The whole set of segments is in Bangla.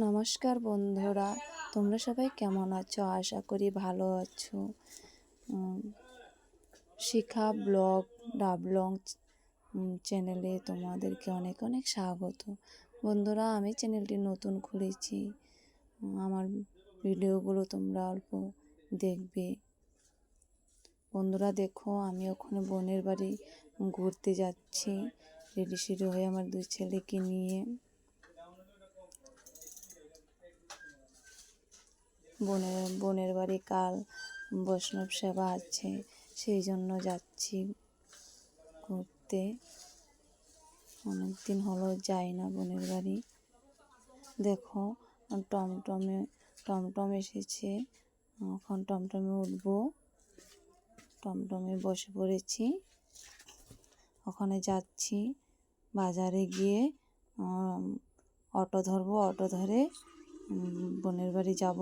নমস্কার বন্ধুরা, তোমরা সবাই কেমন আছো? আশা করি ভালো আছো। শিখা ব্লগ ডাবলং চ্যানেলে তোমাদেরকে অনেক অনেক স্বাগত। বন্ধুরা, আমি চ্যানেলটি নতুন খুলেছি। আমার ভিডিওগুলো তোমরা অল্প দেখবে। বন্ধুরা দেখো, আমি ওখানে বোনের বাড়ি ঘুরতে যাচ্ছি রেডি সেডি হয়ে আমার দুই ছেলেকে নিয়ে। বোনের বাড়ি কাল বৈষ্ণব সেবা আছে, সেই জন্য যাচ্ছি ঘুরতে। অনেকদিন হলো যাই না বোনের বাড়ি। দেখো, টমটম এসেছে, এখন টমটমে উঠবো। টমটমে বসে পড়েছি, ওখানে যাচ্ছি। বাজারে গিয়ে অটো ধরবো, অটো ধরে বোনের বাড়ি যাব।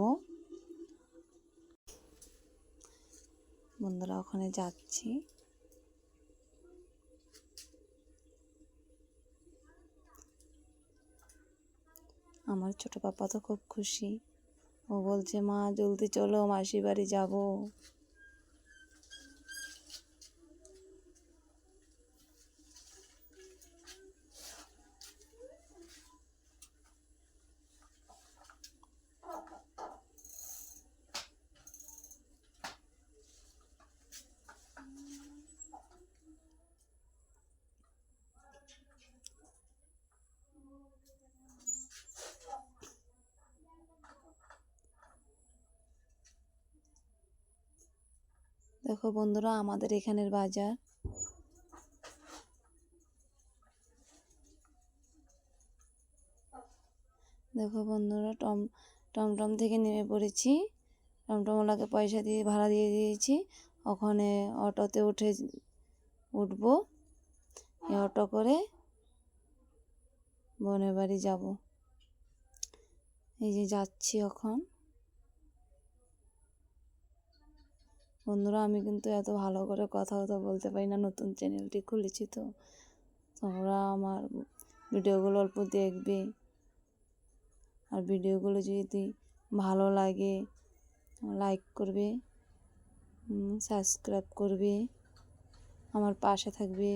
বন্ধুরা, ওখানে যাচ্ছি। আমার ছোট পাপা তো খুব খুশি, ও বলছে, মা জলদি চলো, মাসির বাড়ি যাব। দেখো বন্ধুরা, আমাদের এখানের বাজার। দেখো বন্ধুরা, টমটম থেকে নেমে পড়েছি। টমটমওয়ালাকে পয়সা দিয়ে ভাড়া দিয়ে দিয়েছি। ওখানে অটোতে উঠবো। এই অটো করে বোনের বাড়ি যাব। এই যে যাচ্ছি এখন। বন্ধুরা, আমি কিন্তু এত ভালো করে কথা বলতে পারি না, নতুন চ্যানেলটি খুলেছি তো। তোমরা আমার ভিডিওগুলো অল্প দেখবে, আর ভিডিওগুলো যদি ভালো লাগে লাইক করবে, সাবস্ক্রাইব করবে, আমার পাশে থাকবে।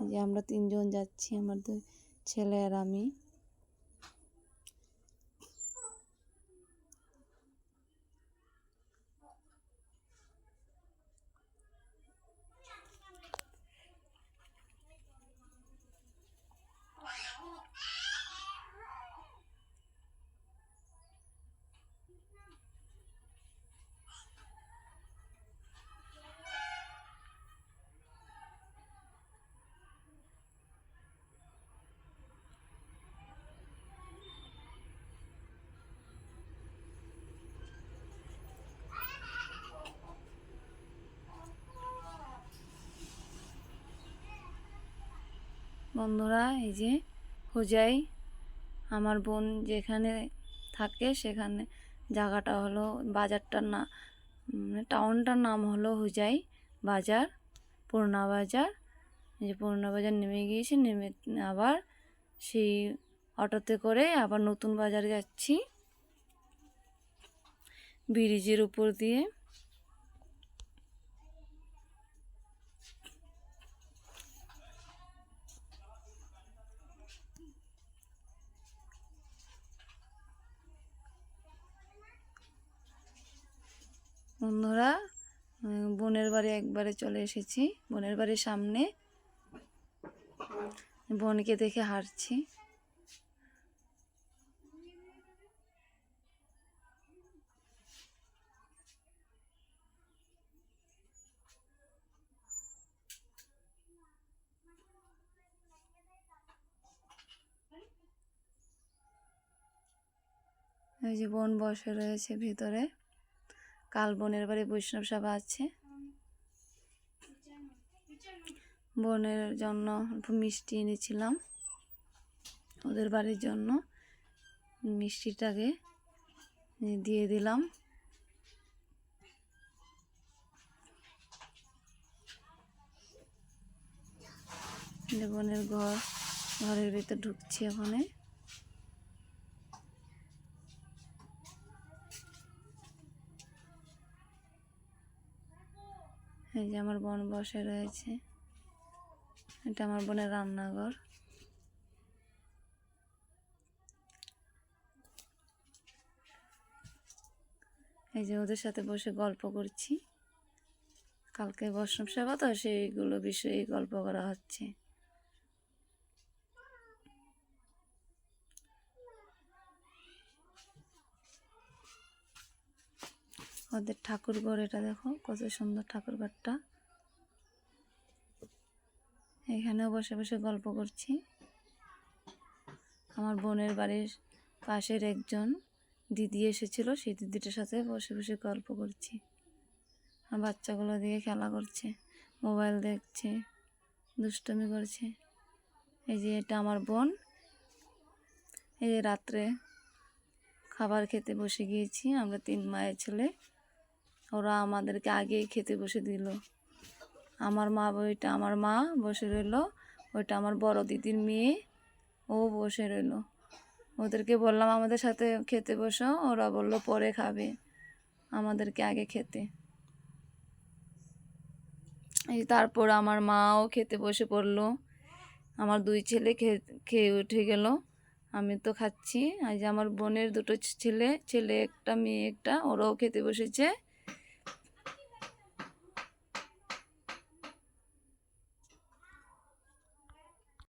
এই যে আমরা তিনজন যাচ্ছি, আমার দুই ছেলে আর আমি। বন্ধুরা, এই যে হোজাই, আমার বোন যেখানে থাকে সেখানে জায়গাটা হলো, বাজারটার না টাউনটার নাম হলো হোজাই বাজার, পুরোনো বাজার। এই যে পুরোনো বাজার নেমে গিয়েছি, নেমে আবার সেই অটোতে করে আবার নতুন বাজার যাচ্ছি ব্রিজের উপর দিয়ে। বন্ধুরা, বোনের বাড়ি একবারে চলে এসেছি। বোনের বাড়ির সামনে, বোনকে দেখে হাঁটছি। এই যে বোন বসে রয়েছে ভিতরে, কাল বোনের বাড়ি বৈষ্ণব সভা আছে। বোনের জন্য মিষ্টি এনেছিলাম, ওদের বাড়ির জন্য। মিষ্টিটাকে দিয়ে দিলাম। যে বোনের ঘরের ভিতর ঢুকছি ওখানে। এই যে আমার বোন বসে রয়েছে, এটা আমার বোনের রান্নাঘর। এই যে ওদের সাথে বসে গল্প করছি, কালকে বৈষ্ণব সেবা তো সেইগুলো বিষয়ে গল্প করা হচ্ছে। ওদের ঠাকুর ঘর এটা দেখো কত সুন্দর ঠাকুর ঘরটা। এখানেও বসে বসে গল্প করছি। আমার বোনের বাড়ির পাশের একজন দিদি এসেছিল, সেই দিদিটার সাথে বসে বসে গল্প করছি। আর বাচ্চাগুলো দিয়ে খেলা করছে, মোবাইল দেখছে, দুষ্টুমি করছে। এই যে এটা আমার বোন। এই যে রাত্রে খাবার খেতে বসে গিয়েছি আমরা 3 মায়ের ছেলে। ওরা আমাদেরকে আগেই খেতে বসে দিল। আমার মা বসে রইল, ওইটা আমার বড় দিদির মেয়ে, ও বসে রইল। ওদেরকে বললাম আমাদের সাথে খেতে বসো, ওরা বলল পরে খাবে, আমাদেরকে আগে খেতে। এই তারপর আমার মাও খেতে বসে পড়লো। আমার 2 ছেলে খেয়ে উঠে গেল, আমি তো খাচ্ছি। আজ আমার বোনের 2 ছেলে একটা মেয়ে একটা, ওরাও খেতে বসেছে।